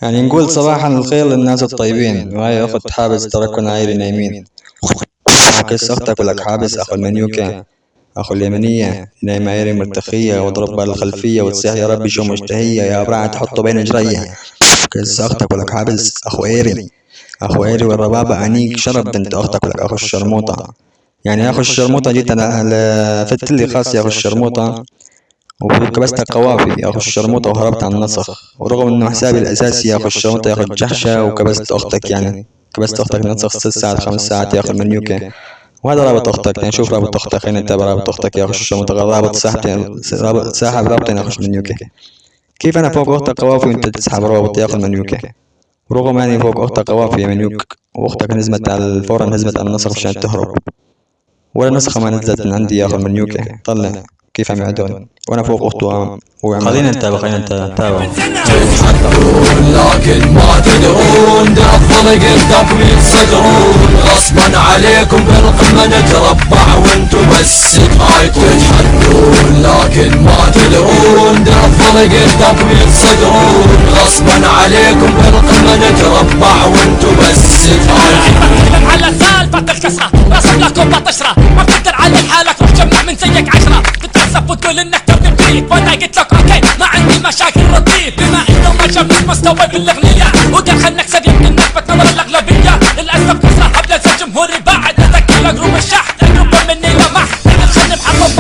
يعني نقول صباحا الخير للناس الطيبين، وهي أخت حابس تركن عايري نايمين. عكس أختك ولك حابس أخو المنيوكة، أخو اليمنية نايم عايري مرتخية واضربها الخلفية وتصيح يا ربي شو مشتهية يا براعة تحطه بين جرية. عكس أختك ولك حابس أخو عيري، أخو عيري والربابة أنيك شرب بنت أختك ولك أخو الشرموطة. يعني أخو الشرموطة جيت أنا لفتلي خاص يا أخو الشرموطة، وكبست قوافي يا أخو الشرموطة وهربت عن النسخ، ورغم إنه حسابي الأساسي يا أخو الشرموطة يا أخو الجحشة، وكبست أختك يعني كبست أختك نسخ 6 ساعات 5 ساعات يا أخو المنيوكة. وهذا رابط أختك، يعني شوف رابط أختك هنا، أنت برابط أختك يا أخو الشرموطة رابط ساحب رابطين يا أخو المنيوكة. كيف أنا فوق أختك قوافي وأنت تسحب رابط يا أخو المنيوكة؟ ورغم أني فوق أختك قوافي يا منيوك، وأختك نزمت على الفورة نزمت على النسخ مشان تهرب، ولا نسخة ما نزلت من عندي يا أخو المنيوكة. طلع كيف عم يعدون وانا فوق اخته خلينا نتابع نتابع. لكن ما تدرون ده الضلق قدامكم يتصدرون، غصبا عليكم بالقمة نتربع وانتم بس تتحدون. لكن ما تدرون ده الضلق قدامكم يتصدرون، غصبا عليكم بالقمة نتربع وانتم بس تتحدون. على سالفة الكسرة راسم لكم بطشرة، ما بتقدر على حالك روح جمع من زيك 10 تتعصب وتقول انك تردم فيك، وانا قلت لك اوكي ما عندي مشاكل رديف، بما انه ما شافنيش مستوى بالاغنية وقال خل نكسب يمكن نثبت نظر الاغلبية. للاسف كسرة حبل الجمهوري بعد اذكر اقرب الشحت اقرب مني لمح خلني بحرب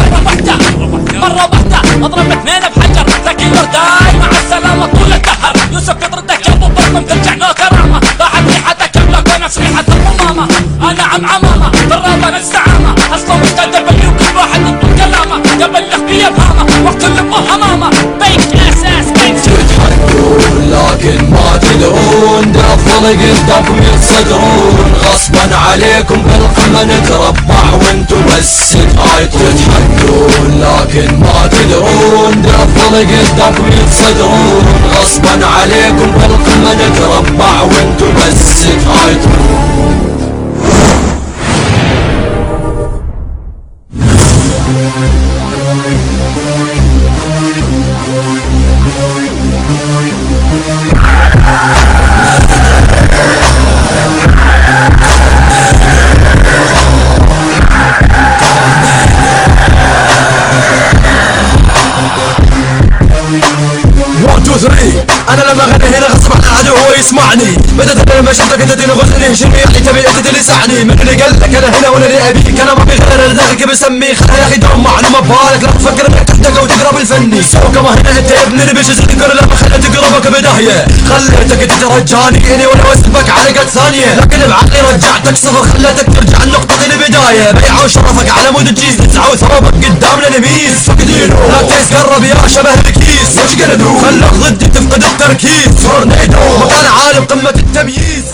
مرة واحدة اضرب 2 بحجر ذكي ورداي مع السلامة طول الدهر. يوسف يطردك يا ابو برقم ترجع له كرامة، راحت ريحتك قبلك وانا ريحة الرمامة. انا عمامة بالرابة نستعامة اصلا مش قادر بليوك كل واحد يطلب كلامه قبل لخبية بهامة وقت الامه همامة بيك اساس بيك تتحدون. لكن ما تدرون ده الضلق قدامكم يتصدرون، غصبا عليكم بالقمة نتربع وانتم بس تتحدون. لكن ما تدرون ده الضلق قدامكم يتصدرون، غصبا عليكم بالقمة نتربع وانتم بس تتحدون. انا لما غني هنا غصب عن العدو هو يسمعني، بدأت لما شفتك انت تنغزني شنو يعني تبي انت تلسعني؟ من اللي قال لك انا هنا ولا اللي ابيك؟ انا ما في غير انا داخلك بسميك. خلها يا اخي دوم معلومه ببالك لا تفكر انك تحتك وتقرب الفني. سوق ما هنا انت يا ابن البش تذكر لما خليت تقربك بداهيه، خليتك تترجاني اني وانا واسبك على قد ثانيه، لكن بعقلي رجعتك صفر خليتك ترجع النقطه البدايه. بيعوا شرفك على مود الجيز تسعوا ثوابك قدامنا نميز فقدينه، لا تيس قرب يا شبه الكيس وش قلدوا خلوك ضدي تفقد التركيز. تورنيدو مكان عالم قمه التمييز.